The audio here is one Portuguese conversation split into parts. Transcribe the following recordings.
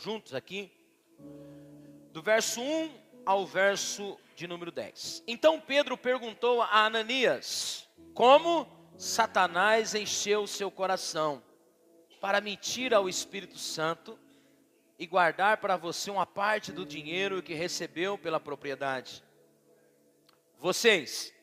juntos aqui, do verso 1 ao verso de número 10. Então Pedro perguntou a Ananias, como Satanás encheu o seu coração para mentir ao Espírito Santo e guardar para você uma parte do dinheiro que recebeu pela propriedade. Vocês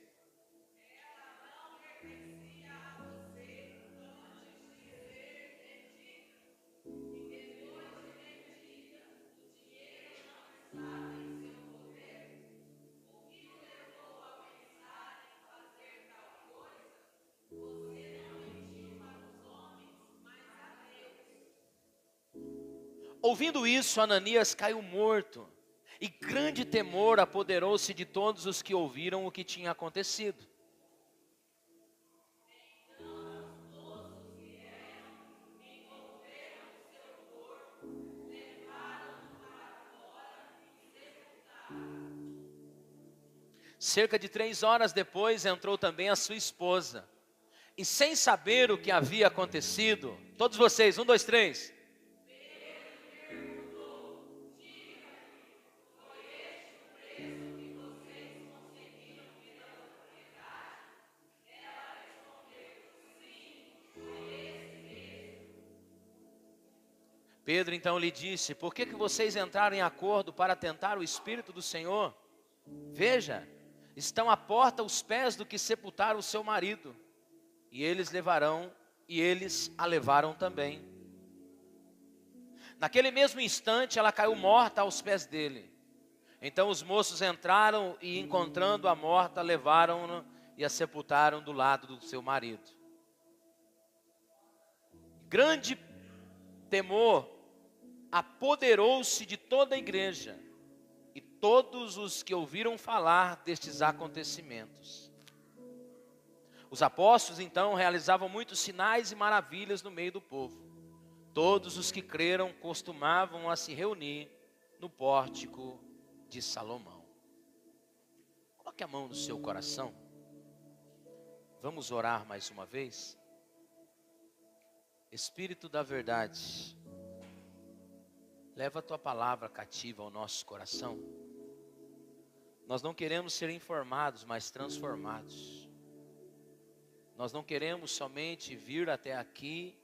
ouvindo isso, Ananias caiu morto, e grande temor apoderou-se de todos os que ouviram o que tinha acontecido. Cerca de 3 horas depois entrou também a sua esposa, e sem saber o que havia acontecido, todos vocês, 1, 2, 3. Pedro então lhe disse, por que vocês entraram em acordo para tentar o Espírito do Senhor? Veja, estão à porta os pés do que sepultaram o seu marido, e eles a levaram também. Naquele mesmo instante ela caiu morta aos pés dele. Então os moços entraram e, encontrando a morta, levaram-na e a sepultaram do lado do seu marido. Grande temor apoderou-se de toda a igreja e todos os que ouviram falar destes acontecimentos. Os apóstolos então realizavam muitos sinais e maravilhas no meio do povo. Todos os que creram costumavam a se reunir no pórtico de Salomão. Coloque a mão no seu coração. Vamos orar mais uma vez. Espírito da verdade, leva a tua palavra cativa ao nosso coração. Nós não queremos ser informados, mas transformados. Nós não queremos somente vir até aqui,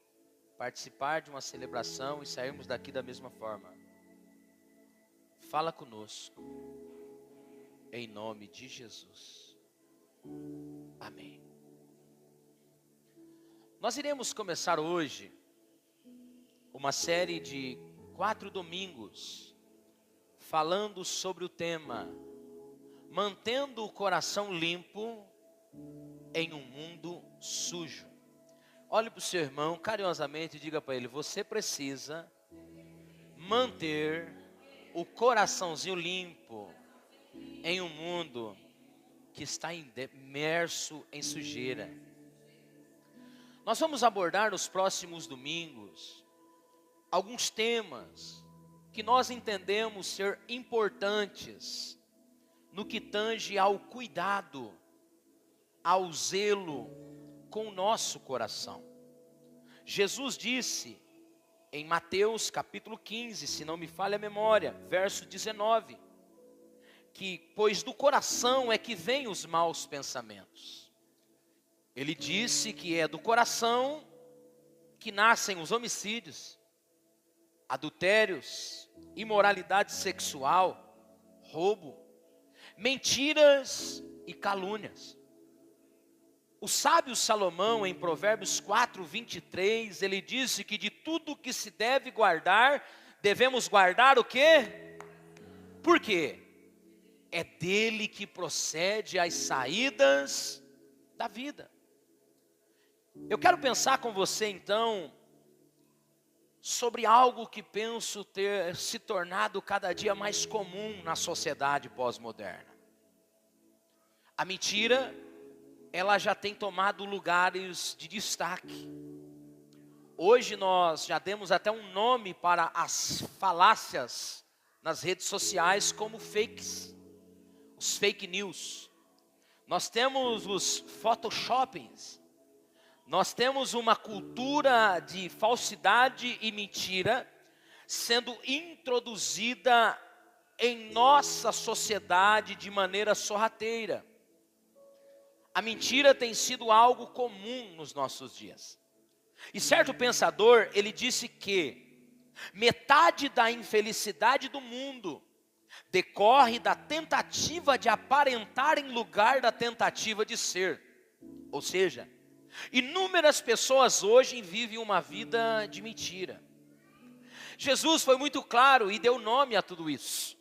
participar de uma celebração e sairmos daqui da mesma forma. Fala conosco, em nome de Jesus. Amém. Nós iremos começar hoje uma série de 4 domingos falando sobre o tema mantendo o coração limpo em um mundo sujo. Olhe para o seu irmão carinhosamente e diga para ele, você precisa manter o coraçãozinho limpo em um mundo que está imerso em sujeira. Nós vamos abordar nos próximos domingos alguns temas que nós entendemos ser importantes no que tange ao cuidado, ao zelo com o nosso coração. Jesus disse em Mateus capítulo 15, se não me falha a memória, verso 19, que pois do coração é que vêm os maus pensamentos. Ele disse que é do coração que nascem os homicídios, adultérios, imoralidade sexual, roubo, mentiras e calúnias. O sábio Salomão, em Provérbios 4, 23, ele disse que de tudo que se deve guardar, devemos guardar o quê? Por quê? É dele que procede as saídas da vida. Eu quero pensar com você então sobre algo que penso ter se tornado cada dia mais comum na sociedade pós-moderna. A mentira, ela já tem tomado lugares de destaque. Hoje nós já demos até um nome para as falácias nas redes sociais como fakes, os fake news. Nós temos os photoshoppings. Nós temos uma cultura de falsidade e mentira sendo introduzida em nossa sociedade de maneira sorrateira. A mentira tem sido algo comum nos nossos dias. E certo pensador, ele disse que metade da infelicidade do mundo decorre da tentativa de aparentar em lugar da tentativa de ser. Ou seja, inúmeras pessoas hoje vivem uma vida de mentira. Jesus foi muito claro e deu nome a tudo isso.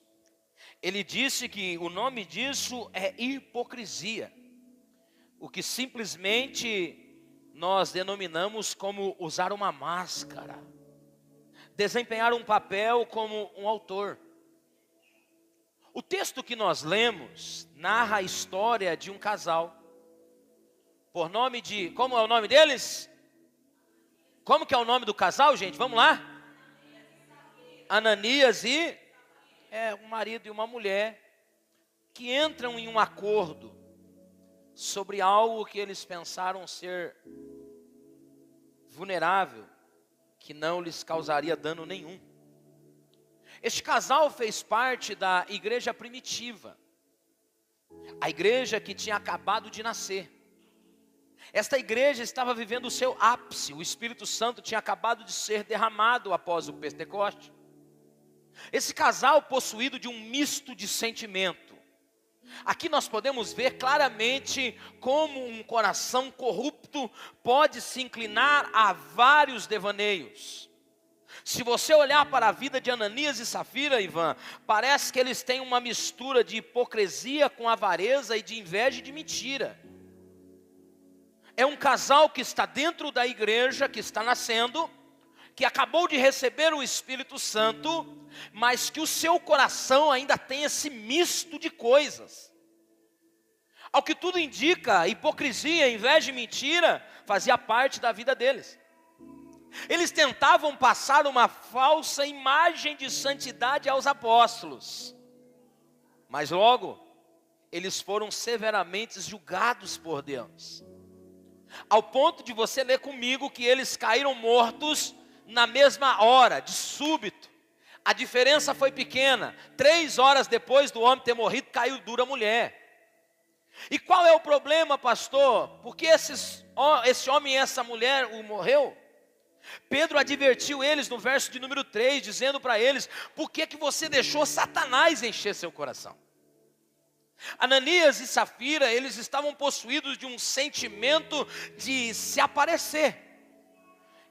Ele disse que o nome disso é hipocrisia, o que simplesmente nós denominamos como usar uma máscara, desempenhar um papel como um autor. O texto que nós lemos narra a história de um casal, por nome de, como é o nome deles? Como que é o nome do casal, gente? Vamos lá? Ananias e um marido e uma mulher que entram em um acordo sobre algo que eles pensaram ser vulnerável, que não lhes causaria dano nenhum. Este casal fez parte da igreja primitiva, a igreja que tinha acabado de nascer. Esta igreja estava vivendo o seu ápice, o Espírito Santo tinha acabado de ser derramado após o Pentecoste. Esse casal possuído de um misto de sentimento. Aqui nós podemos ver claramente como um coração corrupto pode se inclinar a vários devaneios. Se você olhar para a vida de Ananias e Safira, Ivan, parece que eles têm uma mistura de hipocrisia com avareza e de inveja e de mentira. É um casal que está dentro da igreja, que está nascendo, que acabou de receber o Espírito Santo, mas que o seu coração ainda tem esse misto de coisas. Ao que tudo indica, hipocrisia, inveja e mentira fazia parte da vida deles. Eles tentavam passar uma falsa imagem de santidade aos apóstolos, mas logo eles foram severamente julgados por Deus, ao ponto de você ler comigo que eles caíram mortos na mesma hora, de súbito. A diferença foi pequena. 3 horas depois do homem ter morrido, caiu dura a mulher. E qual é o problema, pastor? Por que esse homem e essa mulher morreu? Pedro advertiu eles no verso de número 3, dizendo para eles: por que você deixou Satanás encher seu coração? Ananias e Safira, eles estavam possuídos de um sentimento de se aparecer.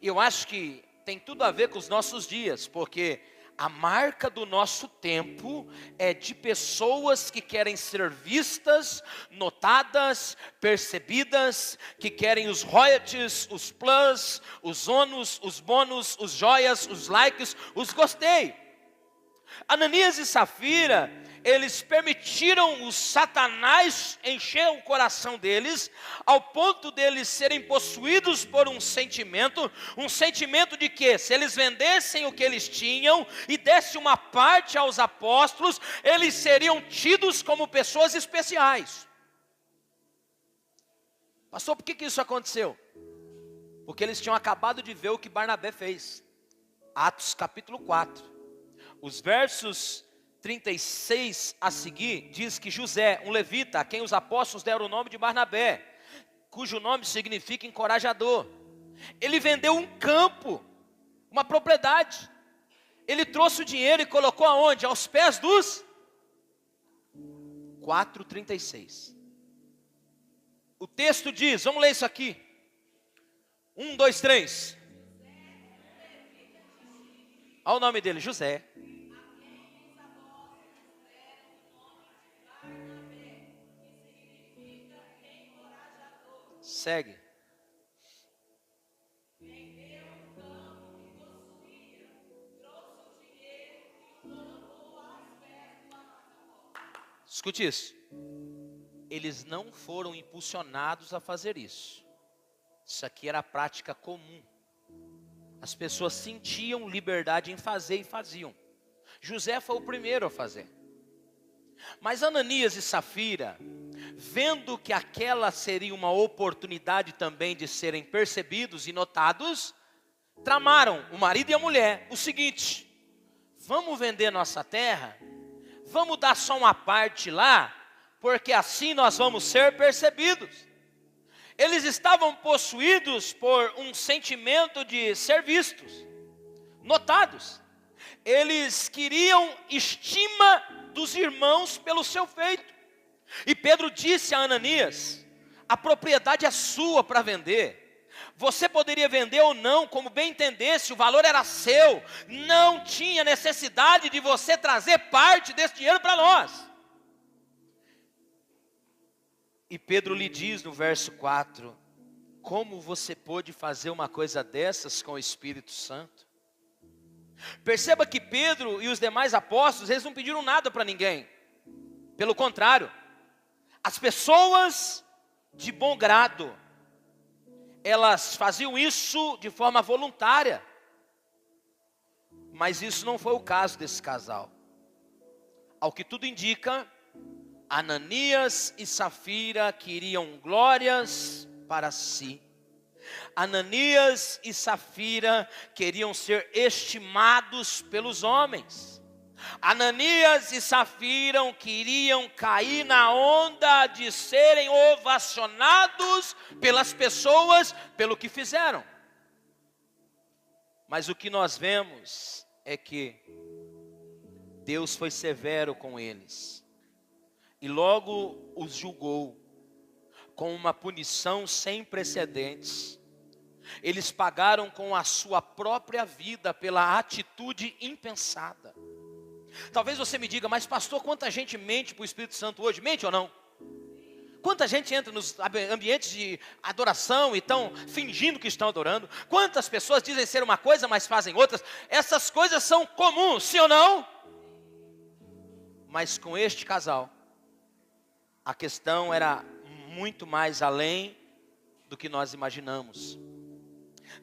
E eu acho que tem tudo a ver com os nossos dias, porque a marca do nosso tempo é de pessoas que querem ser vistas, notadas, percebidas, que querem os royalties, os plus, os ônus, os bônus, os joias, os likes, os gostei. Ananias e Safira, eles permitiram o Satanás encher o coração deles, ao ponto deles serem possuídos por um sentimento de que se eles vendessem o que eles tinham e dessem uma parte aos apóstolos, eles seriam tidos como pessoas especiais. Pastor, por que isso aconteceu? Porque eles tinham acabado de ver o que Barnabé fez. Atos capítulo 4. Os versos 36 a seguir, diz que José, um levita, a quem os apóstolos deram o nome de Barnabé, cujo nome significa encorajador, ele vendeu um campo, uma propriedade, ele trouxe o dinheiro e colocou aonde? Aos pés dos 4:36. O texto diz, vamos ler isso aqui, 1, 2, 3. Olha o nome dele, José. Segue. Escute isso. Eles não foram impulsionados a fazer isso. Isso aqui era a prática comum. As pessoas sentiam liberdade em fazer e faziam. José foi o primeiro a fazer. Mas Ananias e Safira, vendo que aquela seria uma oportunidade também de serem percebidos e notados, tramaram, o marido e a mulher, o seguinte: vamos vender nossa terra, vamos dar só uma parte lá, porque assim nós vamos ser percebidos. Eles estavam possuídos por um sentimento de ser vistos, notados. Eles queriam estima dos irmãos pelo seu feito. E Pedro disse a Ananias: a propriedade é sua para vender. Você poderia vender ou não, como bem entendesse, o valor era seu. Não tinha necessidade de você trazer parte desse dinheiro para nós. E Pedro lhe diz no verso 4, como você pôde fazer uma coisa dessas com o Espírito Santo? Perceba que Pedro e os demais apóstolos, eles não pediram nada para ninguém. Pelo contrário, as pessoas de bom grado, elas faziam isso de forma voluntária. Mas isso não foi o caso desse casal. Ao que tudo indica, Ananias e Safira queriam glórias para si. Ananias e Safira queriam ser estimados pelos homens. Ananias e Safira queriam cair na onda de serem ovacionados pelas pessoas pelo que fizeram. Mas o que nós vemos é que Deus foi severo com eles e logo os julgou com uma punição sem precedentes. Eles pagaram com a sua própria vida pela atitude impensada. Talvez você me diga, mas pastor, quanta gente mente para o Espírito Santo hoje? Mente ou não? Quanta gente entra nos ambientes de adoração e estão fingindo que estão adorando? Quantas pessoas dizem ser uma coisa, mas fazem outras? Essas coisas são comuns, sim ou não? Mas com este casal, a questão era muito mais além do que nós imaginamos.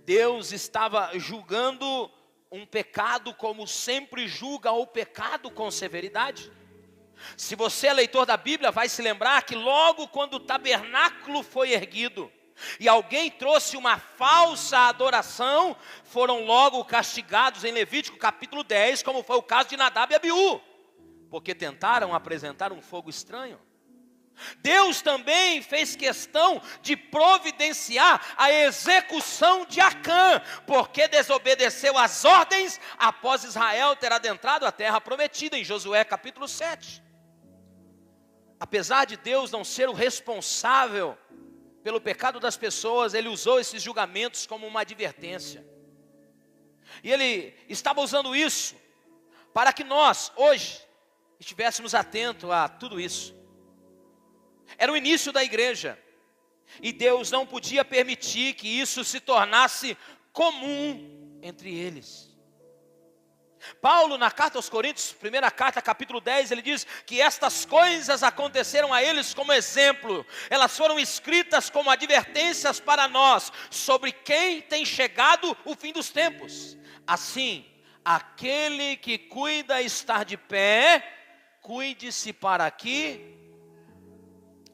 Deus estava julgando um pecado como sempre julga o pecado com severidade. Se você é leitor da Bíblia, vai se lembrar que logo quando o tabernáculo foi erguido e alguém trouxe uma falsa adoração, foram logo castigados em Levítico capítulo 10, como foi o caso de Nadab e Abiú, porque tentaram apresentar um fogo estranho. Deus também fez questão de providenciar a execução de Acã, porque desobedeceu às ordens após Israel ter adentrado a terra prometida, em Josué capítulo 7. Apesar de Deus não ser o responsável pelo pecado das pessoas, Ele usou esses julgamentos como uma advertência. E Ele estava usando isso para que nós, hoje, estivéssemos atentos a tudo isso. Era o início da igreja, e Deus não podia permitir que isso se tornasse comum entre eles. Paulo, na carta aos Coríntios, primeira carta, capítulo 10, ele diz que estas coisas aconteceram a eles como exemplo. Elas foram escritas como advertências para nós, sobre quem tem chegado o fim dos tempos. Assim, aquele que cuida estar de pé, cuide-se para que...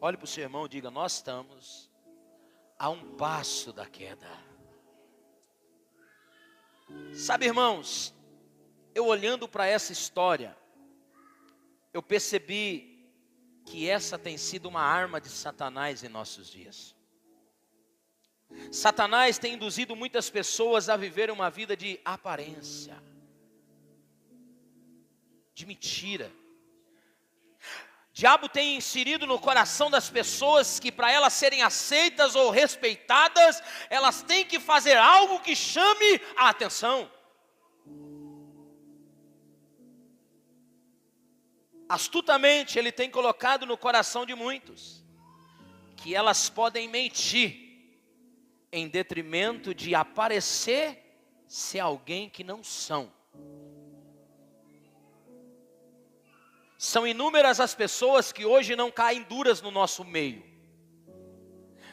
Olhe para o seu irmão e diga, nós estamos a um passo da queda. Sabe, irmãos, eu olhando para essa história, eu percebi que essa tem sido uma arma de Satanás em nossos dias. Satanás tem induzido muitas pessoas a viver uma vida de aparência, de mentira. O diabo tem inserido no coração das pessoas que para elas serem aceitas ou respeitadas, elas têm que fazer algo que chame a atenção. Astutamente ele tem colocado no coração de muitos que elas podem mentir em detrimento de aparecer ser alguém que não são. São inúmeras as pessoas que hoje não caem duras no nosso meio,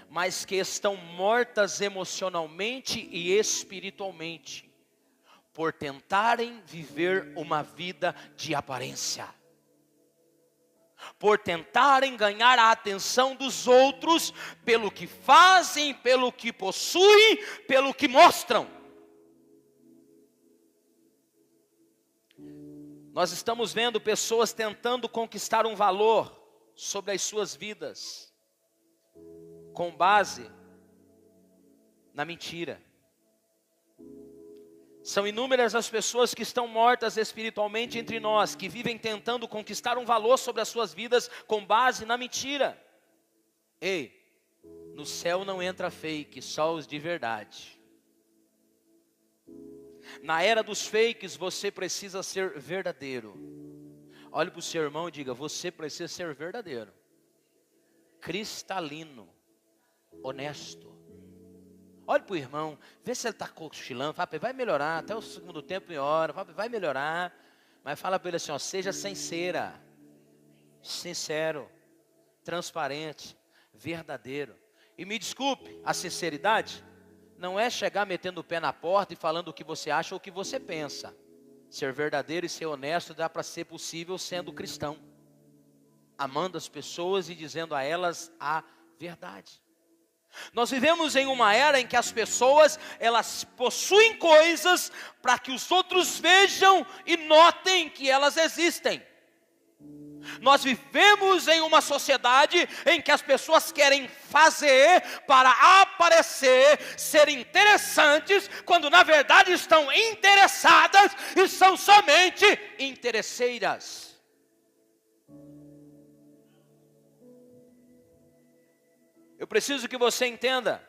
mas que estão mortas emocionalmente e espiritualmente, por tentarem viver uma vida de aparência, por tentarem ganhar a atenção dos outros, pelo que fazem, pelo que possuem, pelo que mostram. Nós estamos vendo pessoas tentando conquistar um valor sobre as suas vidas, com base na mentira. São inúmeras as pessoas que estão mortas espiritualmente entre nós, que vivem tentando conquistar um valor sobre as suas vidas com base na mentira. Ei, no céu não entra fake, só os de verdade. Na era dos fakes, você precisa ser verdadeiro. Olhe para o seu irmão e diga: você precisa ser verdadeiro, cristalino, honesto. Olhe para o irmão, vê se ele está cochilando. Fala para ele: vai melhorar, até o segundo tempo em hora. Fala para ele: vai melhorar. Mas fala para ele assim, ó, seja sincera, sincero, transparente, verdadeiro. E me desculpe, a sinceridade não é chegar metendo o pé na porta e falando o que você acha ou o que você pensa. Ser verdadeiro e ser honesto dá para ser possível sendo cristão, amando as pessoas e dizendo a elas a verdade. Nós vivemos em uma era em que as pessoas, elas possuem coisas para que os outros vejam e notem que elas existem. Nós vivemos em uma sociedade em que as pessoas querem fazer para aparecer, ser interessantes, quando na verdade estão interessadas e são somente interesseiras. Eu preciso que você entenda: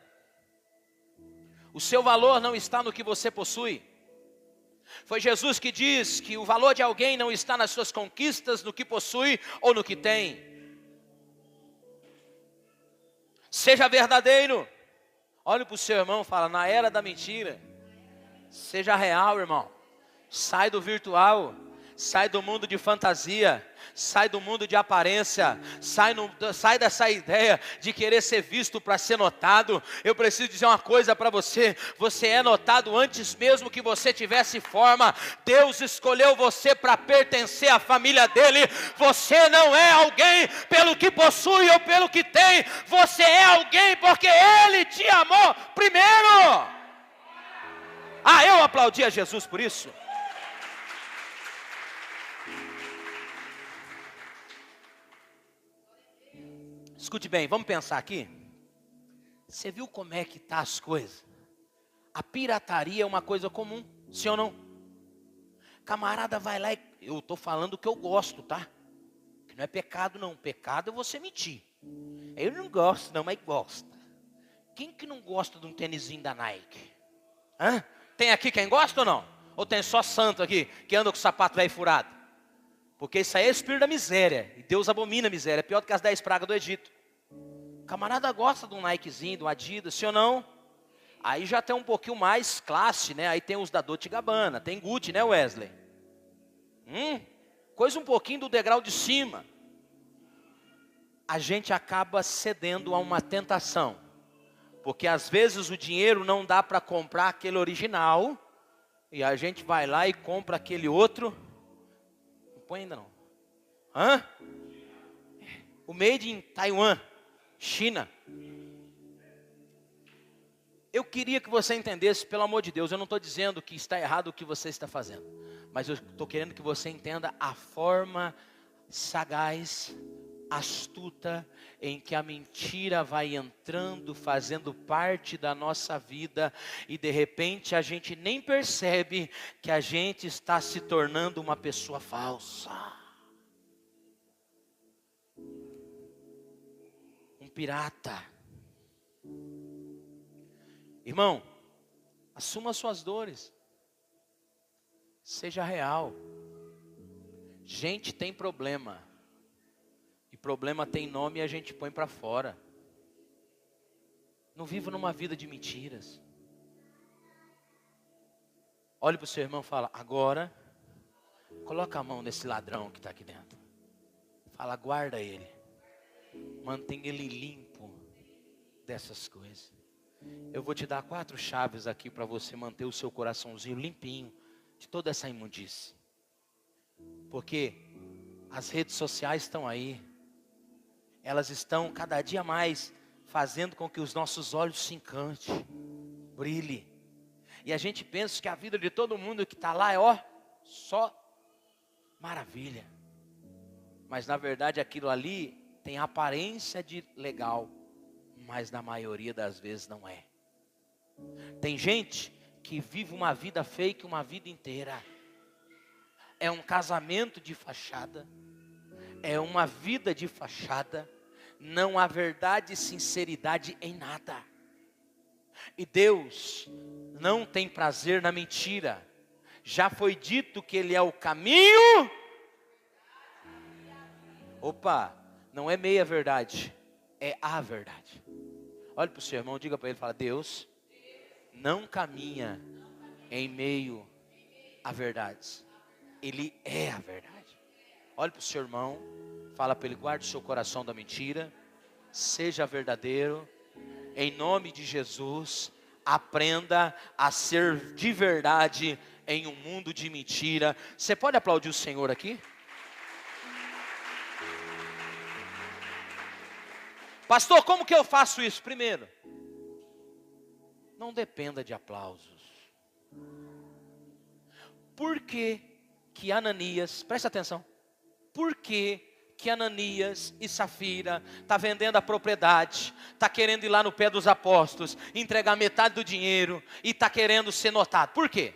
o seu valor não está no que você possui. Foi Jesus que diz que o valor de alguém não está nas suas conquistas, no que possui ou no que tem. Seja verdadeiro. Olhe para o seu irmão e fala: na era da mentira, seja real, irmão. Sai do virtual, sai do mundo de fantasia, sai do mundo de aparência, sai dessa ideia de querer ser visto para ser notado. Eu preciso dizer uma coisa para você: você é notado antes mesmo que você tivesse forma. Deus escolheu você para pertencer à família dele. Você não é alguém pelo que possui ou pelo que tem, você é alguém porque ele te amou primeiro. Ah, eu aplaudi a Jesus por isso. Escute bem, vamos pensar aqui. Você viu como é que está as coisas? A pirataria é uma coisa comum, sim ou não? Camarada vai lá e... eu estou falando o que eu gosto, tá? Que não é pecado não, pecado é você mentir. Eu não gosto não, mas gosta. Quem que não gosta de um tênisinho da Nike? Hã? Tem aqui quem gosta ou não? Ou tem só santo aqui, que anda com o sapato velho furado? Porque isso aí é espírito da miséria, e Deus abomina a miséria, é pior do que as 10 pragas do Egito. Camarada gosta de um Nikezinho, de um Adidas, sim ou não? Aí já tem um pouquinho mais classe, né? Aí tem os da Dolce & Gabbana, tem Gucci, né, Wesley? Coisa um pouquinho do degrau de cima. A gente acaba cedendo a uma tentação, porque às vezes o dinheiro não dá para comprar aquele original, e a gente vai lá e compra aquele outro. Não põe ainda não. Hã? O made in Taiwan, China. Eu queria que você entendesse, pelo amor de Deus, eu não estou dizendo que está errado o que você está fazendo, mas eu estou querendo que você entenda a forma sagaz, astuta, em que a mentira vai entrando, fazendo parte da nossa vida, e de repente a gente nem percebe que a gente está se tornando uma pessoa falsa. Um pirata. Irmão, assuma suas dores. Seja real. Gente tem problema. E problema tem nome e a gente põe para fora. Não viva numa vida de mentiras. Olhe para o seu irmão e fala: agora, coloca a mão nesse ladrão que está aqui dentro. Fala: guarda ele. Mantenha ele limpo dessas coisas. Eu vou te dar 4 chaves aqui para você manter o seu coraçãozinho limpinho de toda essa imundície. Porque as redes sociais estão aí. Elas estão cada dia mais fazendo com que os nossos olhos se encantem, brilhe. E a gente pensa que a vida de todo mundo que está lá é só Maravilha. Mas na verdade aquilo ali tem aparência de legal, mas na maioria das vezes não é. Tem gente que vive uma vida fake uma vida inteira. É um casamento de fachada, é uma vida de fachada, não há verdade e sinceridade em nada. E Deus não tem prazer na mentira. Já foi dito que Ele é o caminho. Opa, não é meia verdade, é a verdade. Olha para o seu irmão, diga para ele, fala: Deus não caminha em meio a verdades. Ele é a verdade. Olha para o seu irmão, fala para ele: guarde o seu coração da mentira, seja verdadeiro, em nome de Jesus. Aprenda a ser de verdade em um mundo de mentira. Você pode aplaudir o Senhor aqui? Pastor, como que eu faço isso? Primeiro, não dependa de aplausos. Por que que Ananias, presta atenção, por que que Ananias e Safira está vendendo a propriedade, está querendo ir lá no pé dos apóstolos, entregar metade do dinheiro e está querendo ser notado? Por quê?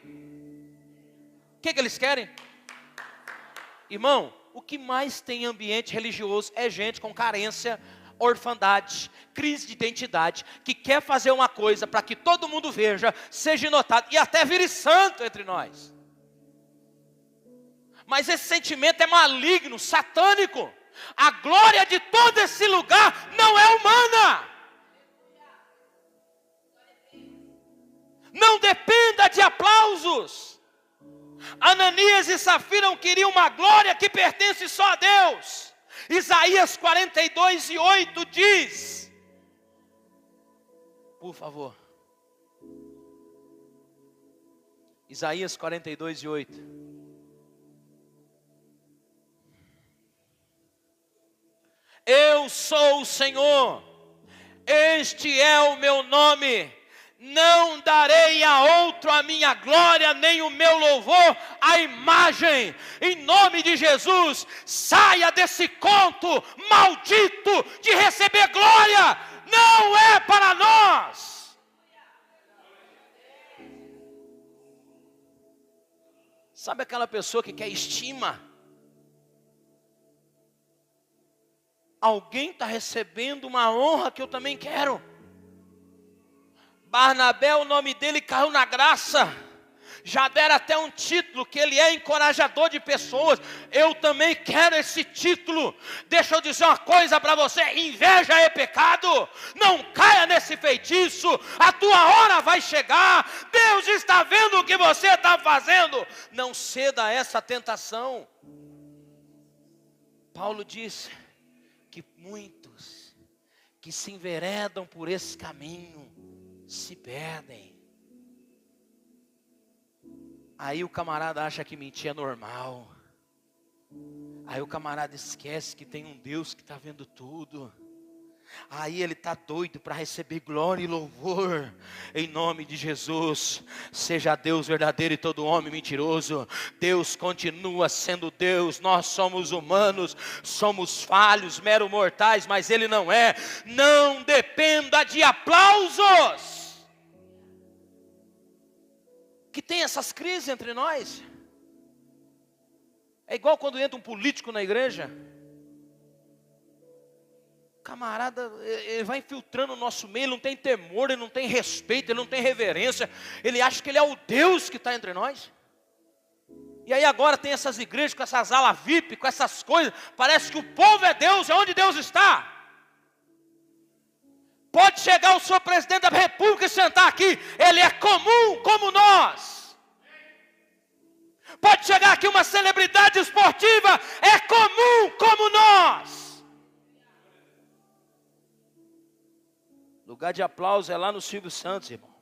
O que eles querem? Irmão, o que mais tem em ambiente religioso é gente com carência, orfandade, crise de identidade, que quer fazer uma coisa para que todo mundo veja, seja notado e até vire santo entre nós. Mas esse sentimento é maligno, satânico. A glória de todo esse lugar não é humana. Não dependa de aplausos. Ananias e Safira queriam uma glória que pertence só a Deus. Isaías 42:8 diz, por favor, Isaías 42:8. Eu sou o Senhor, este é o meu nome, não darei a outro a minha glória, nem o meu louvor, a imagem. Em nome de Jesus, saia desse conto maldito de receber glória, não é para nós. Sabe aquela pessoa que quer estima? Alguém está recebendo uma honra que eu também quero. Barnabé, o nome dele caiu na graça. Já deram até um título, que ele é encorajador de pessoas. Eu também quero esse título. Deixa eu dizer uma coisa para você: inveja é pecado. Não caia nesse feitiço. A tua hora vai chegar. Deus está vendo o que você está fazendo. Não ceda a essa tentação. Paulo disse que muitos que se enveredam por esse caminho se perdem. Aí o camarada acha que mentir é normal. Aí o camarada esquece que tem um Deus que está vendo tudo. Aí ele está doido para receber glória e louvor. Em nome de Jesus, seja Deus verdadeiro e todo homem mentiroso. Deus continua sendo Deus. Nós somos humanos, somos falhos, mero mortais, mas Ele não é. Não dependa de aplausos. Que tem essas crises entre nós. É igual quando entra um político na igreja. Camarada, ele vai infiltrando o nosso meio, ele não tem temor, ele não tem respeito, ele não tem reverência. Ele acha que ele é o Deus que está entre nós. E aí agora tem essas igrejas com essas alas VIP, com essas coisas. Parece que o povo é Deus, é onde Deus está. Pode chegar o senhor presidente da república e sentar aqui, ele é comum como nós. Pode chegar aqui uma celebridade esportiva, é comum como nós. Lugar de aplauso é lá no Silvio Santos, irmão.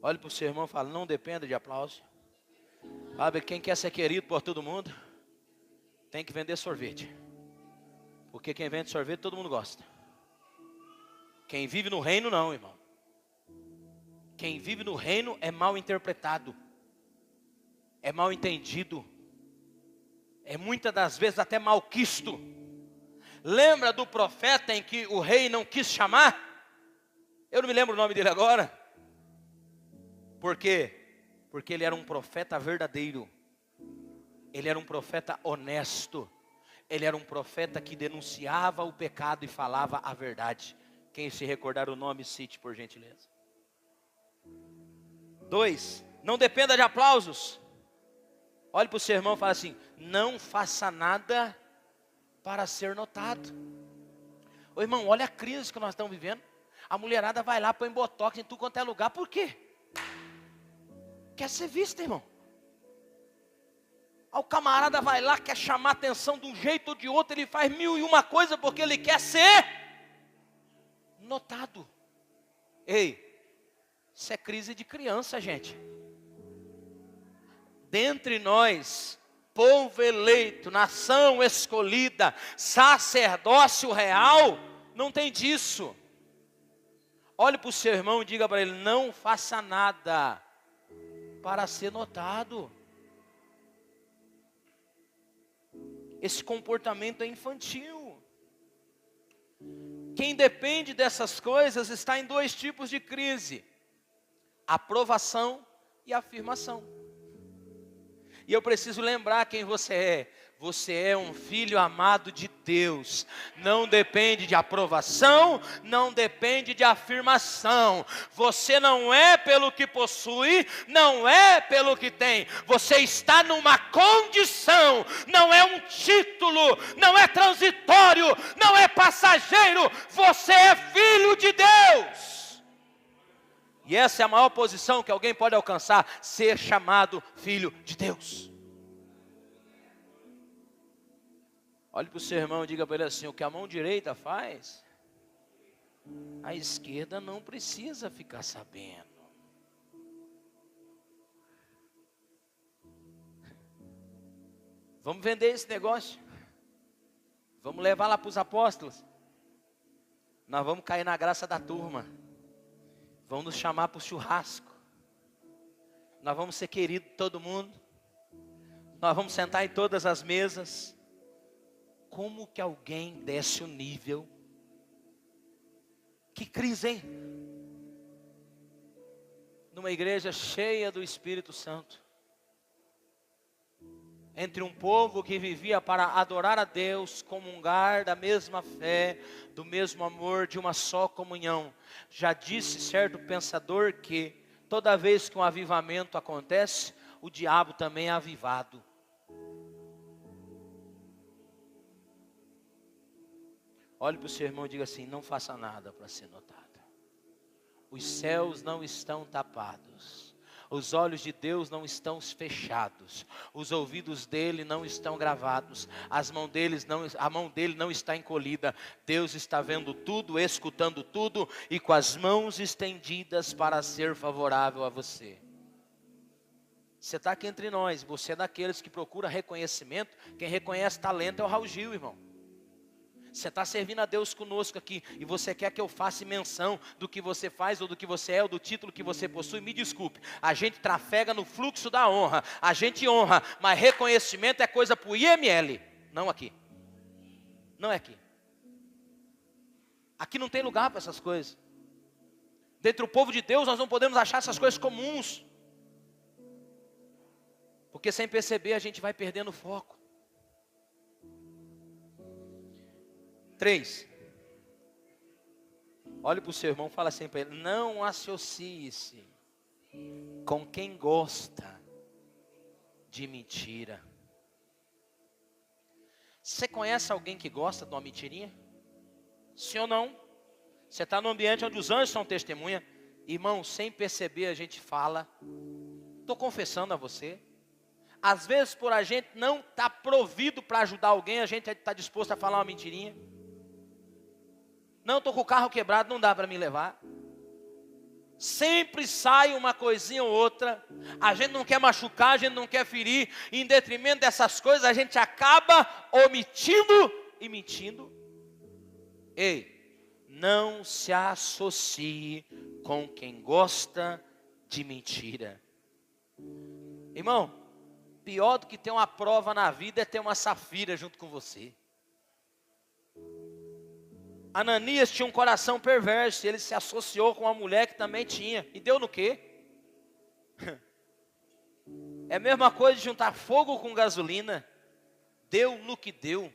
Olhe para o seu irmão e fala: não dependa de aplauso. Sabe, quem quer ser querido por todo mundo tem que vender sorvete. Porque quem vende sorvete todo mundo gosta. Quem vive no reino não, irmão. Quem vive no reino é mal interpretado. é mal entendido, é muitas das vezes até malquisto. Lembra do profeta em que o rei não quis chamar? Eu não me lembro o nome dele agora. Por quê? Porque ele era um profeta verdadeiro. Ele era um profeta honesto. Ele era um profeta que denunciava o pecado e falava a verdade. Quem se recordar o nome, cite por gentileza. 2, não dependa de aplausos. Olhe para o seu irmão e fala assim: não faça nada para ser notado. Ô irmão, olha a crise que nós estamos vivendo. A mulherada vai lá, põe botox em tudo quanto é lugar. Por quê? Quer ser vista, irmão. O camarada vai lá, quer chamar atenção de um jeito ou de outro. Ele faz 1001 coisa porque ele quer ser notado. Ei, isso é crise de criança, gente. Dentre nós, povo eleito, nação escolhida, sacerdócio real, não tem disso. Olhe para o seu irmão e diga para ele: não faça nada para ser notado. Esse comportamento é infantil. Quem depende dessas coisas está em 2 tipos de crise: aprovação e afirmação. E eu preciso lembrar quem você é. Você é um filho amado de Deus. Não depende de aprovação, não depende de afirmação. Você não é pelo que possui, não é pelo que tem. Você está numa condição, não é um título, não é transitório, não é passageiro. Você é filho de Deus. E essa é a maior posição que alguém pode alcançar: ser chamado filho de Deus. Olhe para o seu irmão e diga para ele assim: o que a mão direita faz, a esquerda não precisa ficar sabendo. Vamos vender esse negócio. Vamos levar lá para os apóstolos. Nós vamos cair na graça da turma. Vão nos chamar para o churrasco. Nós vamos ser queridos de todo mundo. Nós vamos sentar em todas as mesas. Como que alguém desce o nível? Que crise, hein? Numa igreja cheia do Espírito Santo. Entre um povo que vivia para adorar a Deus, comungar da mesma fé, do mesmo amor, de uma só comunhão. Já disse certo pensador que toda vez que um avivamento acontece, o diabo também é avivado. Olhe para o seu irmão e diga assim: não faça nada para ser notado. Os céus não estão tapados. Os olhos de Deus não estão fechados. Os ouvidos dele não estão gravados. A mão dele não está encolhida. Deus está vendo tudo, escutando tudo e com as mãos estendidas para ser favorável a você. Você está aqui entre nós. Você é daqueles que procura reconhecimento. Quem reconhece talento é o Raul Gil, irmão. Você está servindo a Deus conosco aqui e você quer que eu faça menção do que você faz ou do que você é ou do título que você possui? Me desculpe, a gente trafega no fluxo da honra, a gente honra, mas reconhecimento é coisa para o IML, não aqui. Não é aqui. Aqui não tem lugar para essas coisas. Dentro do povo de Deus nós não podemos achar essas coisas comuns, porque sem perceber a gente vai perdendo o foco. 3. Olhe para o seu irmão e fala assim para ele: não associe-se com quem gosta de mentira. Você conhece alguém que gosta de uma mentirinha? Sim ou não? Você está no ambiente onde os anjos são testemunha. Irmão, sem perceber a gente fala. Estou confessando a você. Às vezes por a gente não estar provido para ajudar alguém, a gente está disposto a falar uma mentirinha. Não, estou com o carro quebrado, não dá para me levar. Sempre sai uma coisinha ou outra. A gente não quer machucar, a gente não quer ferir. E em detrimento dessas coisas, a gente acaba omitindo e mentindo. Ei, não se associe com quem gosta de mentira. Irmão, pior do que ter uma prova na vida é ter uma Safira junto com você. Ananias tinha um coração perverso, ele se associou com uma mulher que também tinha. E deu no quê? É a mesma coisa de juntar fogo com gasolina. Deu no que deu.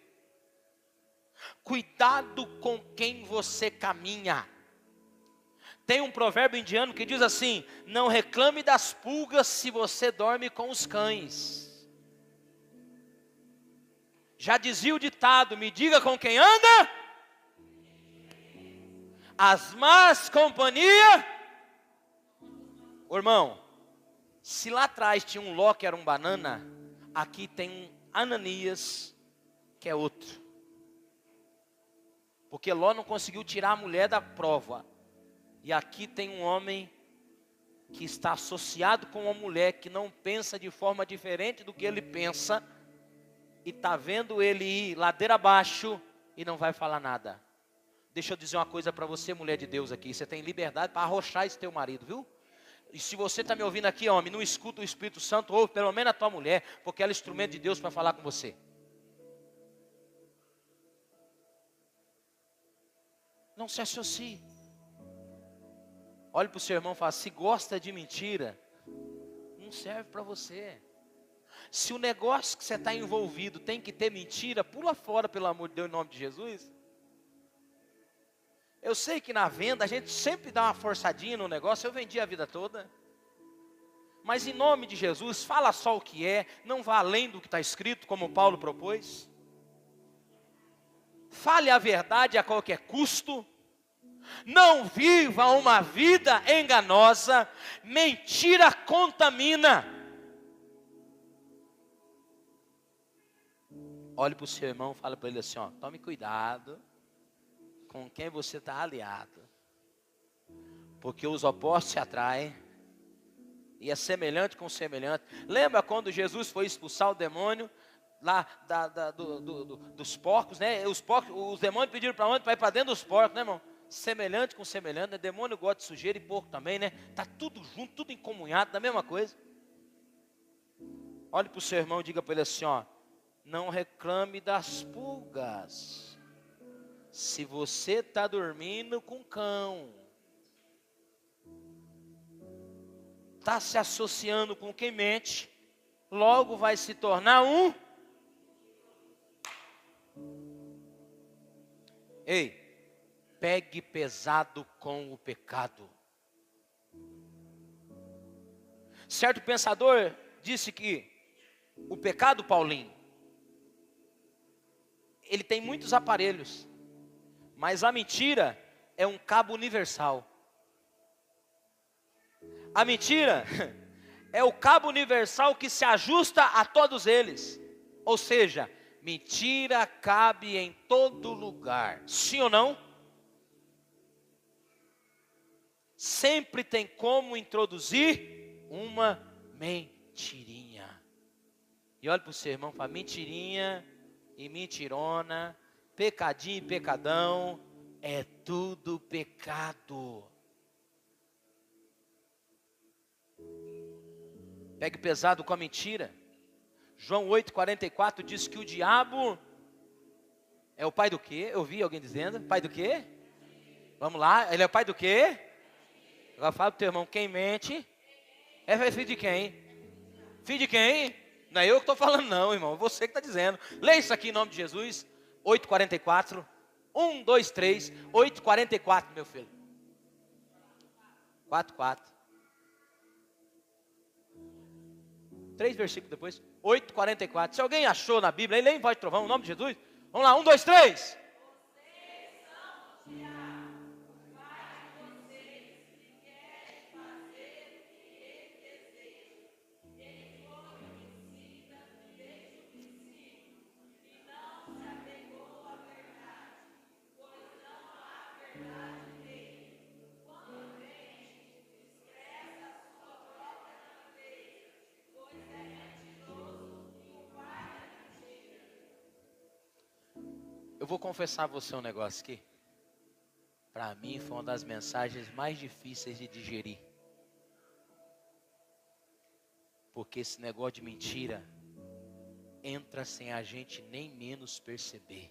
Cuidado com quem você caminha. Tem um provérbio indiano que diz assim: não reclame das pulgas se você dorme com os cães. Já dizia o ditado: me diga com quem anda. As más companhias. Ô irmão, se lá atrás tinha um Ló que era um banana, aqui tem um Ananias que é outro. Porque Ló não conseguiu tirar a mulher da prova. E aqui tem um homem que está associado com uma mulher que não pensa de forma diferente do que ele pensa. E está vendo ele ir ladeira abaixo e não vai falar nada. Deixa eu dizer uma coisa para você, mulher de Deus aqui. Você tem liberdade para arrochar esse teu marido, viu? E se você está me ouvindo aqui, homem, não escuta o Espírito Santo, ouve pelo menos a tua mulher, porque ela é instrumento de Deus para falar com você. Não se associe. Olhe para o seu irmão e fala: se gosta de mentira, não serve para você. Se o negócio que você está envolvido tem que ter mentira, pula fora, pelo amor de Deus, em nome de Jesus. Eu sei que na venda a gente sempre dá uma forçadinha no negócio, eu vendi a vida toda. Mas em nome de Jesus, fala só o que é, não vá além do que está escrito, como Paulo propôs. Fale a verdade a qualquer custo. Não viva uma vida enganosa. Mentira contamina. Olhe para o seu irmão e fala para ele assim: ó, tome cuidado com quem você está aliado, porque os opostos se atraem, e é semelhante com semelhante. Lembra quando Jesus foi expulsar o demônio lá dos porcos, né? Os demônios pediram para onde? Para ir para dentro dos porcos, né, irmão? Semelhante com semelhante, né? Demônio gosta de sujeira e porco também, né? Está tudo junto, tudo encomunhado, da mesma coisa. Olhe para o seu irmão e diga para ele assim: ó, não reclame das pulgas. Se você está dormindo com cão, está se associando com quem mente, logo vai se tornar um. Ei, pegue pesado com o pecado. Certo pensador disse que o pecado, Paulinho, ele tem muitos aparelhos, mas a mentira é um cabo universal. A mentira é o cabo universal que se ajusta a todos eles. Ou seja, mentira cabe em todo lugar. Sim ou não? Sempre tem como introduzir uma mentirinha. E olha para o seu irmão e fala: mentirinha e mentirona, pecadinho e pecadão, é tudo pecado. Pegue pesado com a mentira. João 8,44 diz que o diabo é o pai do quê? Eu vi alguém dizendo, pai do quê? Vamos lá, ele é o pai do quê? Agora fala para o teu irmão: quem mente é filho de quem? Filho de quem? Não é eu que estou falando não, irmão, você que está dizendo. Leia isso aqui em nome de Jesus. 8,44. 1, 2, 3. 8,44, meu filho. 4,4. 3 versículos depois. 8,44. Se alguém achou na Bíblia, leia em voz de trovão, em nome de Jesus. Vamos lá, 1, 2, 3. Eu vou confessar a você um negócio aqui. Para mim foi uma das mensagens mais difíceis de digerir. Porque esse negócio de mentira entra sem a gente nem menos perceber.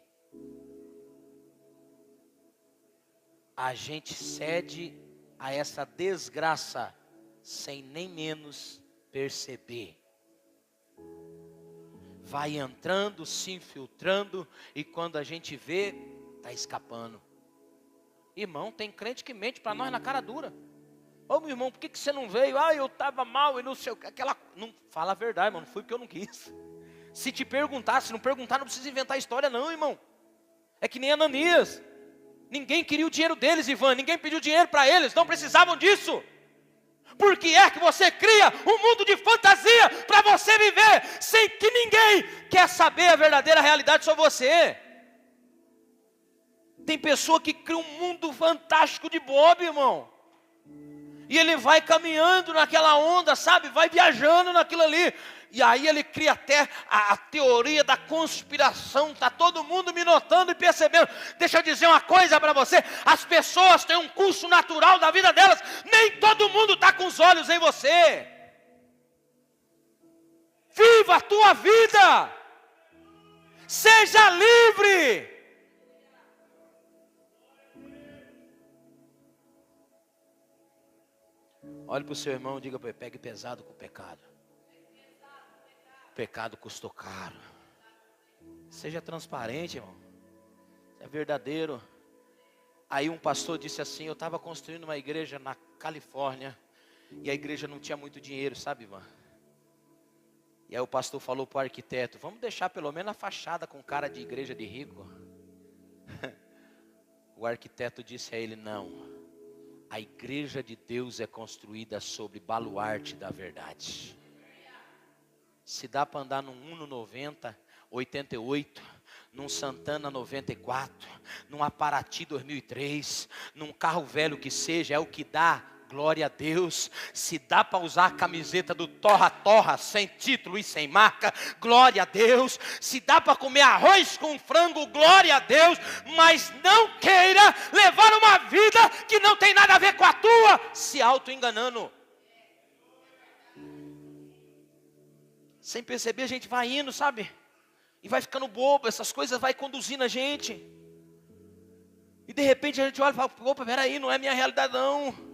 A gente cede a essa desgraça sem nem menos perceber. Vai entrando, se infiltrando, e quando a gente vê, está escapando. Irmão, tem crente que mente para nós na cara dura. Ô meu irmão, por que você não veio? Ah, eu estava mal e não sei o que. Não, fala a verdade, irmão, não fui porque eu não quis. Se te perguntar, se não perguntar, não precisa inventar história não, irmão. É que nem Ananias. Ninguém queria o dinheiro deles, Ivan. Ninguém pediu dinheiro para eles, não precisavam disso. Por que é que você cria um mundo de fantasia para você viver sem que ninguém quer saber a verdadeira realidade sobre você? Tem pessoa que cria um mundo fantástico de bobe, irmão. E ele vai caminhando naquela onda, sabe? Vai viajando naquilo ali. E aí ele cria até a teoria da conspiração. Está todo mundo me notando e percebendo. Deixa eu dizer uma coisa para você. As pessoas têm um curso natural da vida delas. Nem todo mundo está com os olhos em você. Viva a tua vida. Seja livre. Olhe para o seu irmão e diga para ele: pegue pesado com o pecado. O pecado custou caro. Seja transparente, irmão. É verdadeiro. Aí um pastor disse assim: eu estava construindo uma igreja na Califórnia. E a igreja não tinha muito dinheiro, sabe, Ivan? E aí o pastor falou para o arquiteto: vamos deixar pelo menos a fachada com cara de igreja de rico. O arquiteto disse a ele: não. A igreja de Deus é construída sobre baluarte da verdade. Se dá para andar num Uno 90, 88, num Santana 94, num Aparati 2003, num carro velho que seja, é o que dá. Glória a Deus. Se dá para usar a camiseta do torra-torra, sem título e sem marca, glória a Deus. Se dá para comer arroz com frango, glória a Deus. Mas não queira levar uma vida que não tem nada a ver com a tua, se auto-enganando. Sem perceber a gente vai indo, sabe? E vai ficando bobo, essas coisas vai conduzindo a gente. E de repente a gente olha e fala: opa, peraí, não é minha realidade não.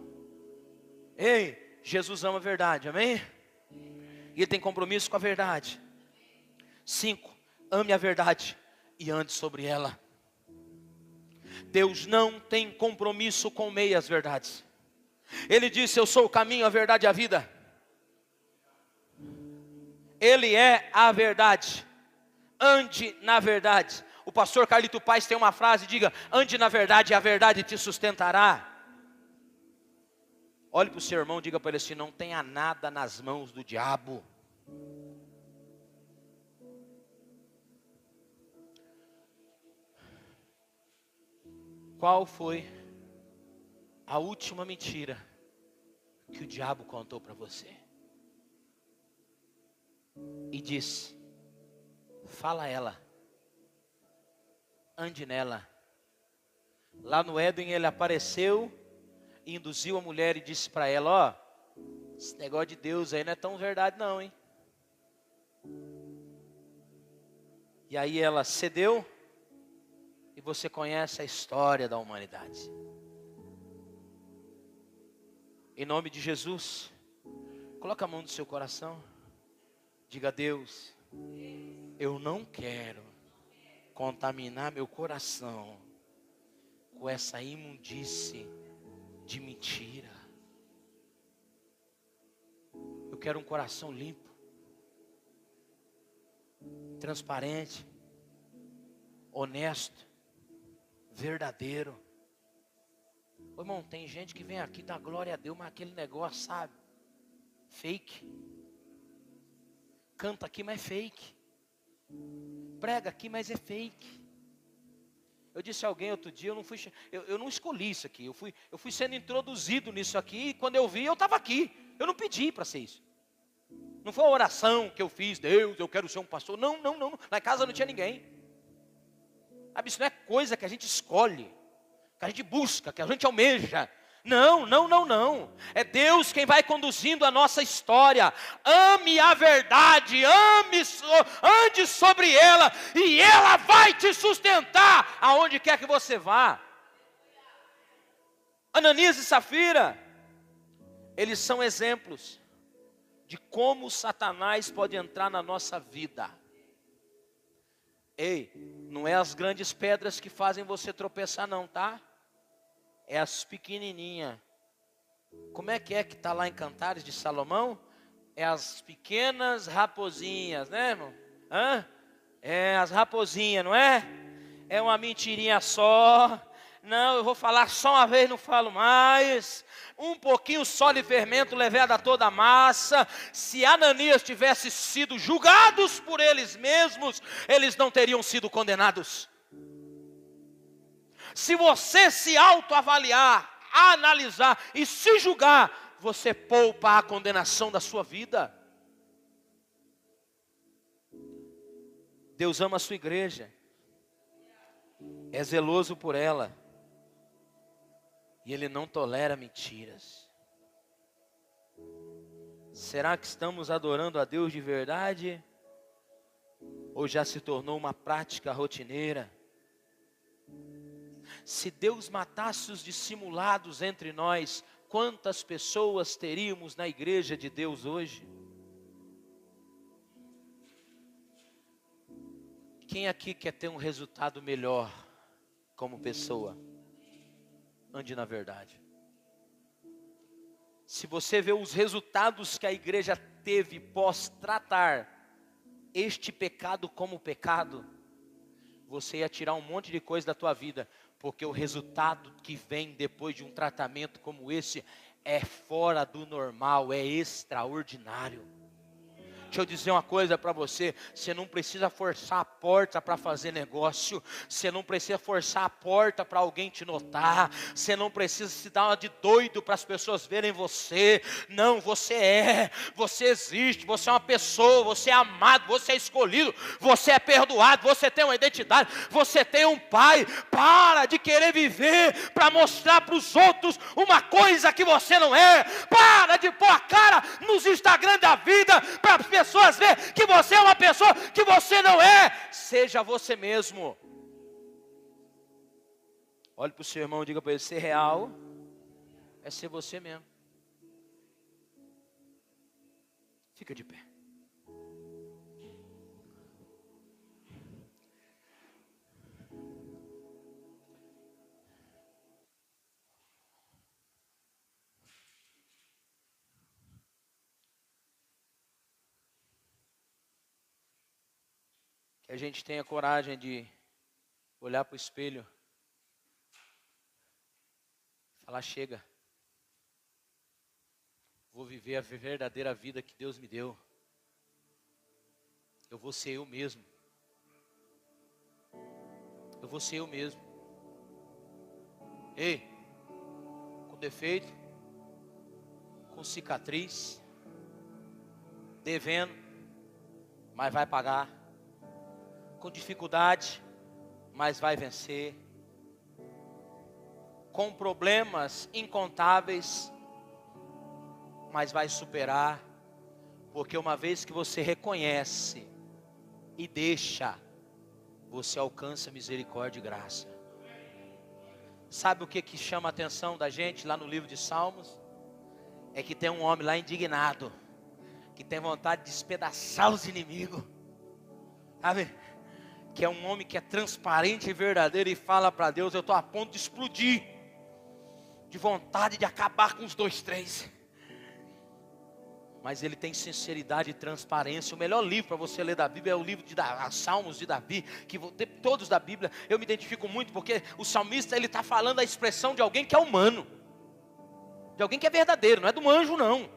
Ei, Jesus ama a verdade, amém? E Ele tem compromisso com a verdade. 5, ame a verdade e ande sobre ela. Deus não tem compromisso com meias verdades. Ele disse: eu sou o caminho, a verdade e a vida. Ele é a verdade. Ande na verdade. O pastor Carlito Paes tem uma frase, diga: ande na verdade e a verdade te sustentará. Olhe para o seu irmão e diga para ele assim: não tenha nada nas mãos do diabo. Qual foi a última mentira que o diabo contou para você? E disse: fala ela, ande nela. Lá no Éden ele apareceu, induziu a mulher e disse para ela: ó, esse negócio de Deus aí não é tão verdade não, hein? E aí ela cedeu, e você conhece a história da humanidade. Em nome de Jesus, coloca a mão no seu coração, diga: Deus, eu não quero contaminar meu coração com essa imundície de mentira. Eu quero um coração limpo, transparente, honesto, verdadeiro. Ô, irmão, tem gente que vem aqui, dá glória a Deus, mas aquele negócio, sabe, fake. Canta aqui, mas é fake. Prega aqui, mas é fake. Eu disse a alguém outro dia, eu não escolhi isso aqui, eu fui sendo introduzido nisso aqui, e quando eu vi, eu estava aqui. Eu não pedi para ser isso. Não foi uma oração que eu fiz: Deus, eu quero ser um pastor. Não. Na casa não tinha ninguém. Sabe, isso não é coisa que a gente escolhe, que a gente busca, que a gente almeja. Não, não, não, não. É Deus quem vai conduzindo a nossa história. Ame a verdade, ande sobre ela, e ela vai te sustentar aonde quer que você vá. Ananias e Safira, eles são exemplos de como Satanás pode entrar na nossa vida. Ei, não é as grandes pedras que fazem você tropeçar não, tá? É as pequenininhas. Como é que está lá em Cantares de Salomão? É as pequenas raposinhas, né, irmão? É as raposinhas, não é? É uma mentirinha só. Não, eu vou falar só uma vez, não falo mais. Um pouquinho só de fermento levada toda a massa. Se Ananias tivesse sido julgados por eles mesmos, eles não teriam sido condenados. Se você se autoavaliar, analisar e se julgar, você poupa a condenação da sua vida. Deus ama a sua igreja, é zeloso por ela, e Ele não tolera mentiras. Será que estamos adorando a Deus de verdade? Ou já se tornou uma prática rotineira? Se Deus matasse os dissimulados entre nós, quantas pessoas teríamos na igreja de Deus hoje? Quem aqui quer ter um resultado melhor como pessoa? Ande na verdade. Se você vê os resultados que a igreja teve pós tratar este pecado como pecado, você ia tirar um monte de coisa da tua vida, porque o resultado que vem depois de um tratamento como esse é fora do normal, é extraordinário. Deixa eu dizer uma coisa para você, você não precisa forçar a porta para fazer negócio, você não precisa forçar a porta para alguém te notar, você não precisa se dar uma de doido para as pessoas verem você. Não, você existe, você é uma pessoa, você é amado, você é escolhido, você é perdoado, você tem uma identidade, você tem um pai. Para de querer viver para mostrar para os outros uma coisa que você não é. Para de pôr a cara nos Instagram da vida para as pessoas verem que você é uma pessoa que você não é. Seja você mesmo. Olhe para o seu irmão e diga para ele: ser real é ser você mesmo. Fica de pé. Que a gente tenha coragem de olhar para o espelho, falar: chega, vou viver a verdadeira vida que Deus me deu. Eu vou ser eu mesmo. Eu vou ser eu mesmo. Ei, com defeito, com cicatriz, devendo, mas vai pagar. Com dificuldade, mas vai vencer. Com problemas incontáveis, mas vai superar. Porque uma vez que você reconhece e deixa, você alcança misericórdia e graça. Sabe o que chama a atenção da gente lá no livro de Salmos? É que tem um homem lá indignado, que tem vontade de despedaçar os inimigos. Sabe? Que é um homem que é transparente e verdadeiro e fala para Deus: eu estou a ponto de explodir, de vontade de acabar com os 2, 3. Mas ele tem sinceridade e transparência. O melhor livro para você ler da Bíblia é o livro de Salmos de Davi, que todos da Bíblia eu me identifico muito, porque o salmista ele está falando a expressão de alguém que é humano, de alguém que é verdadeiro, não é do anjo não,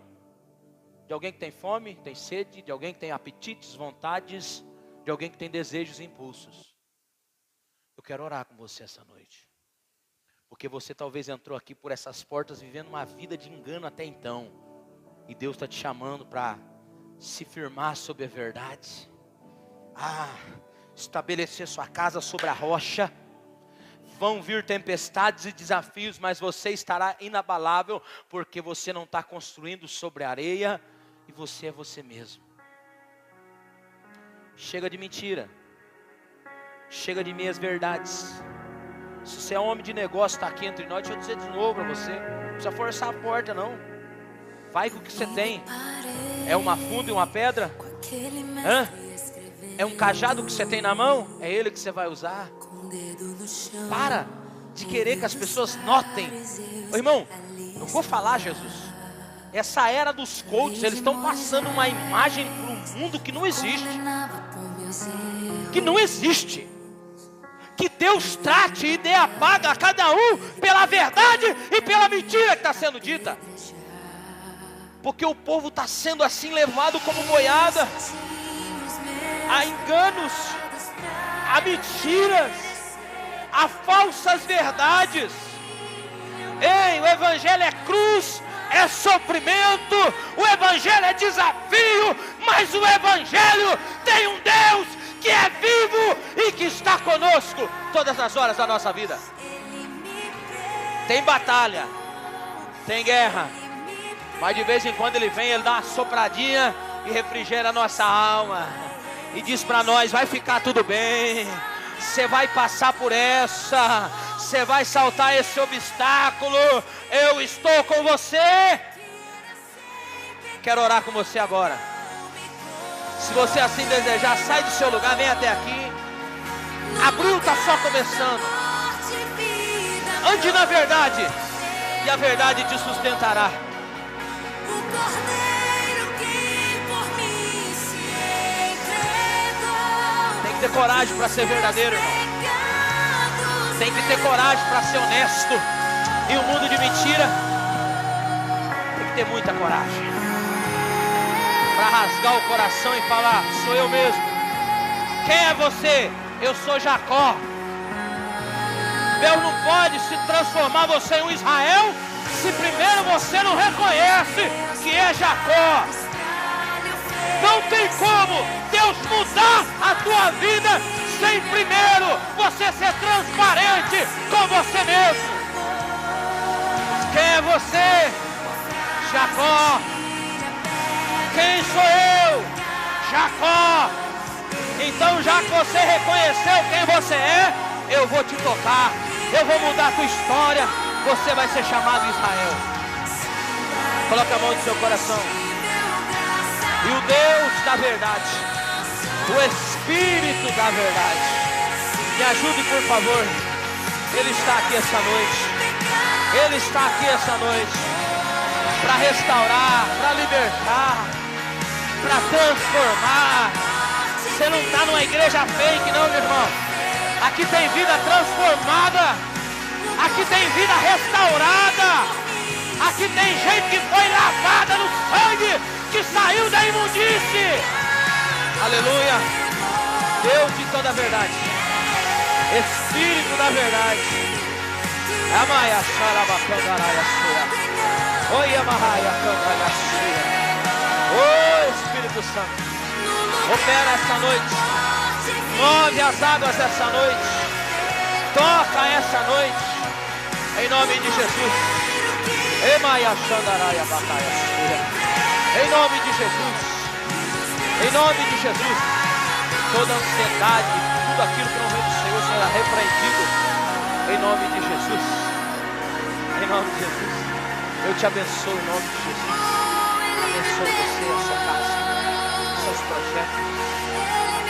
de alguém que tem fome, tem sede, de alguém que tem apetites, vontades, de alguém que tem desejos e impulsos. Eu quero orar com você essa noite, porque você talvez entrou aqui por essas portas vivendo uma vida de engano até então, e Deus está te chamando para se firmar sobre a verdade, estabelecer sua casa sobre a rocha, Vão vir tempestades e desafios, mas você estará inabalável, porque você não está construindo sobre areia, e você é você mesmo. Chega de mentira. Chega de meias verdades. Se você é homem de negócio, está aqui entre nós, deixa eu dizer de novo para você. Não precisa forçar a porta não. Vai com o que você tem. É uma funda e uma pedra? Hã? É um cajado que você tem na mão? É ele que você vai usar? Para de querer que as pessoas notem. Ô, irmão, eu vou falar, Jesus. Essa era dos coaches, eles estão passando uma imagem para o mundo que não existe. Que não existe. Que Deus trate e dê a paga a cada um pela verdade e pela mentira que está sendo dita. Porque o povo está sendo assim levado como boiada a enganos, a mentiras, a falsas verdades. Ei, o evangelho é cruz, é sofrimento, o evangelho é desafio, mas o evangelho tem um Deus que é vivo e que está conosco todas as horas da nossa vida. Tem batalha, tem guerra, mas de vez em quando ele vem, ele dá uma sopradinha e refrigera a nossa alma e diz para nós: vai ficar tudo bem, você vai passar por essa, você vai saltar esse obstáculo, eu estou com você. Quero orar com você agora. Se você assim desejar, sai do seu lugar, vem até aqui. Abril está só começando. Ande na verdade, e a verdade te sustentará. Tem que ter coragem para ser verdadeiro, irmão. Tem que ter coragem para ser honesto. E o mundo de mentira, tem que ter muita coragem para rasgar o coração e falar: sou eu mesmo. Quem é você? Eu sou Jacó. Deus não pode se transformar você em um Israel se primeiro você não reconhece que é Jacó. Não tem como Deus mudar a tua vida sem primeiro você ser transparente com você mesmo. Quem é você? Jacó. Quem sou eu? Jacó. Então, já que você reconheceu quem você é, eu vou te tocar, eu vou mudar a tua história, você vai ser chamado Israel. Coloque a mão no seu coração. E o Deus da verdade, o Espírito da verdade, me ajude, por favor. Ele está aqui essa noite. Ele está aqui essa noite para restaurar, para libertar, para transformar. Você não está numa igreja fake, não, meu irmão. Aqui tem vida transformada. Aqui tem vida restaurada. Aqui tem gente que foi lavada no sangue, que saiu da imundície. Aleluia. Deus de toda a verdade, Espírito da verdade. Amaya Sarabacandaraia Sura. Oi, Amaya Candaraia. Oi, Espírito Santo. Opera essa noite. Move as águas essa noite. Toca essa noite. Em nome de Jesus. Emaya Xandaraia Bacaia Sura. Em nome de Jesus. Em nome de Jesus. Toda ansiedade, tudo aquilo que não vem do Senhor será repreendido. Em nome de Jesus. Em nome de Jesus. Eu te abençoo em nome de Jesus. Abençoe você, a sua casa, seus projetos.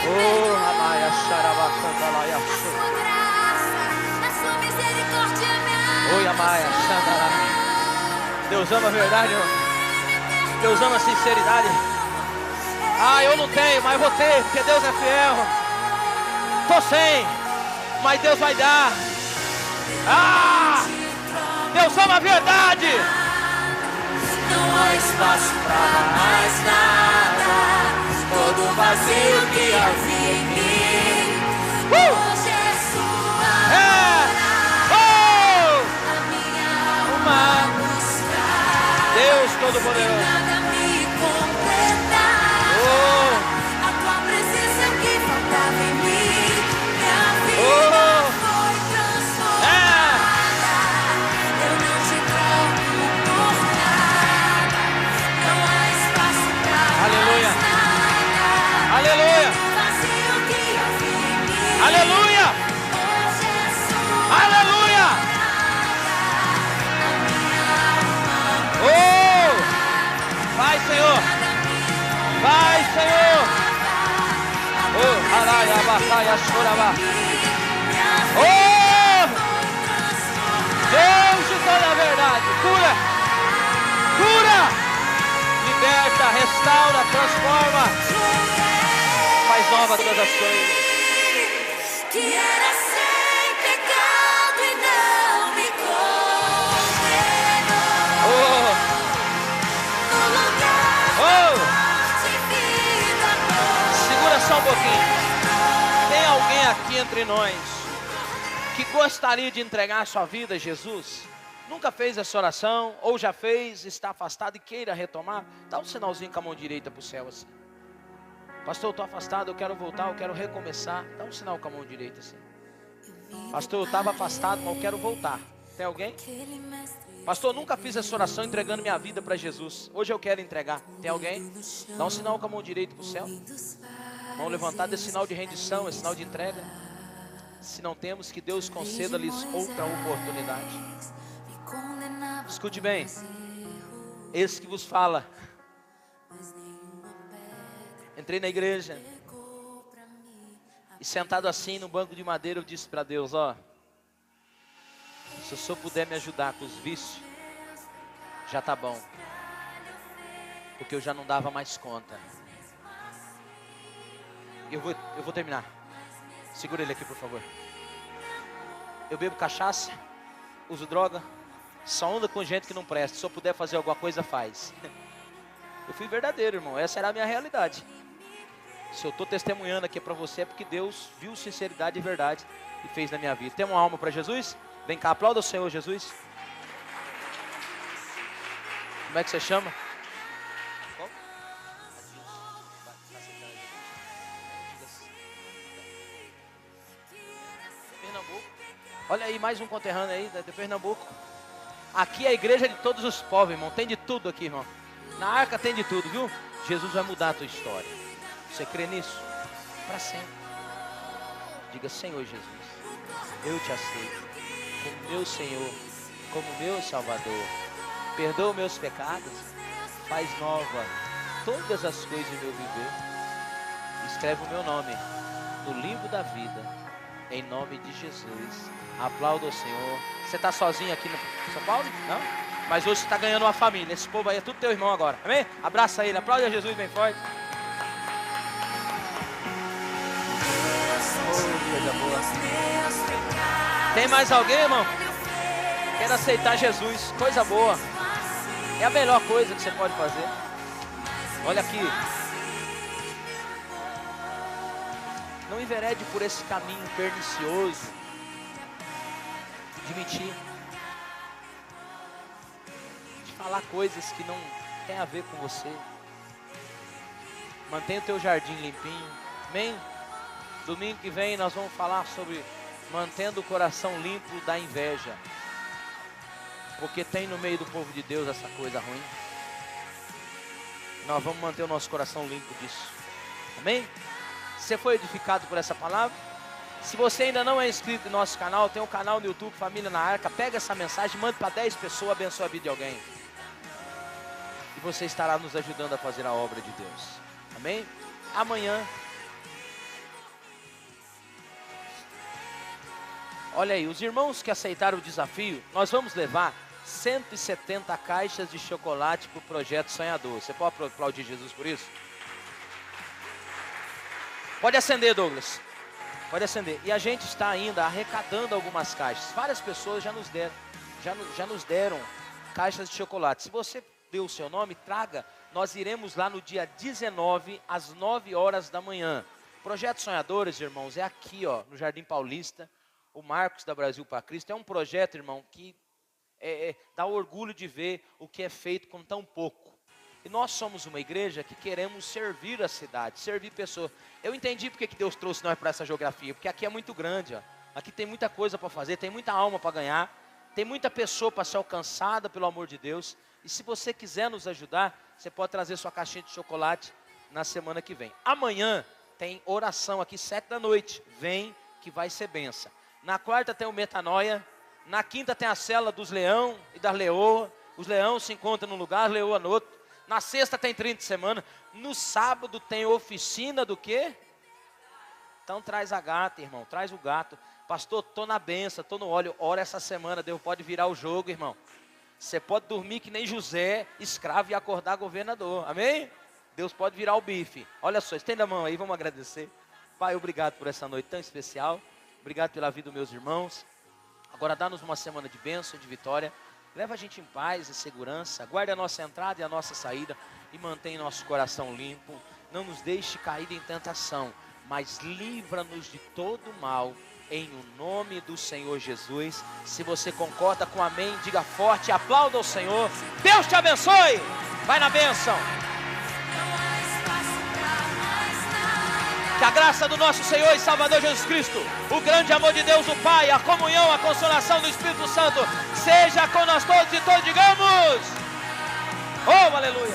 Oh, Amaya Xarabacandalaia Sura. Oi, Amaya Xandaraia. Deus ama a verdade, irmão. Deus ama a sinceridade. Ah, eu não tenho, mas vou ter, porque Deus é fiel. Tô sem, mas Deus vai dar. Ah, Deus ama a verdade. Não há espaço para mais nada. Todo vazio que havia em mim, hoje é sua hora. A minha alma buscar Deus Todo-Poderoso. nada me completar. A tua presença que faltava em mim, minha vida foi transformada. Oh! Deus de toda a verdade, cura, liberta, restaura, transforma, faz nova todas as coisas. Que era sem pecado e não me condenou. No lugar de vida boa. Segura só um pouquinho. Tem alguém aqui entre nós que gostaria de entregar a sua vida a Jesus? Nunca fez essa oração, ou já fez, está afastado e queira retomar? Dá um sinalzinho com a mão direita para o céu assim. Pastor, eu estou afastado, eu quero voltar, eu quero recomeçar. Dá um sinal com a mão direita assim. Pastor, eu estava afastado, mas eu quero voltar. Tem alguém? Pastor, eu nunca fiz essa oração entregando minha vida para Jesus. Hoje eu quero entregar. Tem alguém? Dá um sinal com a mão direita para o céu. Mão levantada é sinal de rendição, é sinal de entrega. Se não temos, que Deus conceda-lhes outra oportunidade. Escute bem. Esse que vos fala. Entrei na igreja e sentado assim no banco de madeira eu disse para Deus, ó, se o Senhor puder me ajudar com os vícios, já tá bom, porque eu já não dava mais conta. Eu vou terminar. Segura ele aqui, por favor. Eu bebo cachaça, uso droga, só ando com gente que não presta. Se eu puder fazer alguma coisa, faz. Eu fui verdadeiro, irmão. Essa era a minha realidade. Se eu estou testemunhando aqui para você, é porque Deus viu sinceridade e verdade e fez na minha vida. Tem uma alma para Jesus? Vem cá, aplauda o Senhor Jesus. Como é que você chama? Qual? Pernambuco. Olha aí, mais um conterrâneo aí de Pernambuco. Aqui é a igreja de todos os povos, irmão. Tem de tudo aqui, irmão. Na arca tem de tudo, viu? Jesus vai mudar a tua história. Você crê nisso? Para sempre. Diga, Senhor Jesus, eu te aceito como meu Senhor, como meu Salvador. Perdoa meus pecados, faz nova todas as coisas do meu viver. Escreve o meu nome no livro da vida, em nome de Jesus. Aplauda o Senhor. Você está sozinho aqui no São Paulo? Não? Mas hoje você está ganhando uma família. Esse povo aí é tudo teu irmão agora. Amém? Abraça ele, aplaude a Jesus bem forte. Coisa boa. Tem mais alguém, irmão? Quer aceitar Jesus? Coisa boa. É a melhor coisa que você pode fazer. Olha aqui. Não enverede por esse caminho pernicioso de mentir, de falar coisas que não tem a ver com você. Mantenha o teu jardim limpinho. Amém? Domingo que vem nós vamos falar sobre mantendo o coração limpo da inveja. Porque tem no meio do povo de Deus essa coisa ruim. Nós vamos manter o nosso coração limpo disso. Amém? Você foi edificado por essa palavra? Se você ainda não é inscrito no nosso canal, tem um canal no YouTube, Família na Arca. Pega essa mensagem, manda para 10 pessoas, abençoa a vida de alguém. E você estará nos ajudando a fazer a obra de Deus. Amém? Amanhã, olha aí, os irmãos que aceitaram o desafio, nós vamos levar 170 caixas de chocolate para o Projeto Sonhador. Você pode aplaudir Jesus por isso? Pode acender, Douglas. Pode acender. E a gente está ainda arrecadando algumas caixas. Várias pessoas já nos deram caixas de chocolate. Se você deu o seu nome, traga. Nós iremos lá no dia 19, às 9 horas da manhã. Projeto Sonhadores, irmãos, é aqui, ó, no Jardim Paulista. O Marcos da Brasil para Cristo. É um projeto, irmão, que dá orgulho de ver o que é feito com tão pouco. E nós somos uma igreja que queremos servir a cidade, servir pessoas. Eu entendi porque que Deus trouxe nós para essa geografia, porque aqui é muito grande, ó. Aqui tem muita coisa para fazer, tem muita alma para ganhar, tem muita pessoa para ser alcançada pelo amor de Deus. E se você quiser nos ajudar, você pode trazer sua caixinha de chocolate na semana que vem. Amanhã tem oração aqui 7 da noite, vem que vai ser benção. Na quarta tem o Metanoia, na quinta tem a célula dos leão e das leoa. Os leão se encontram num lugar, as leoa no outro. Na sexta tem 30 de semana. No sábado tem oficina do quê? Então traz a gata, irmão, traz o gato. Pastor, tô na benção, tô no óleo. Ora essa semana, Deus pode virar o jogo, irmão. Você pode dormir que nem José, escravo, e acordar governador. Amém? Deus pode virar o bife. Olha só, estenda a mão aí, vamos agradecer. Pai, obrigado por essa noite tão especial. Obrigado pela vida dos meus irmãos. Agora dá-nos uma semana de bênção, de vitória. Leva a gente em paz e segurança. Guarde a nossa entrada e a nossa saída. E mantém nosso coração limpo. Não nos deixe cair em tentação, mas livra-nos de todo mal. Em o nome do Senhor Jesus. Se você concorda com amém, diga forte, aplauda o Senhor. Deus te abençoe. Vai na bênção. Que a graça do nosso Senhor e Salvador Jesus Cristo, o grande amor de Deus o Pai, a comunhão, a consolação do Espírito Santo, seja com nós todos e todos digamos, oh, aleluia.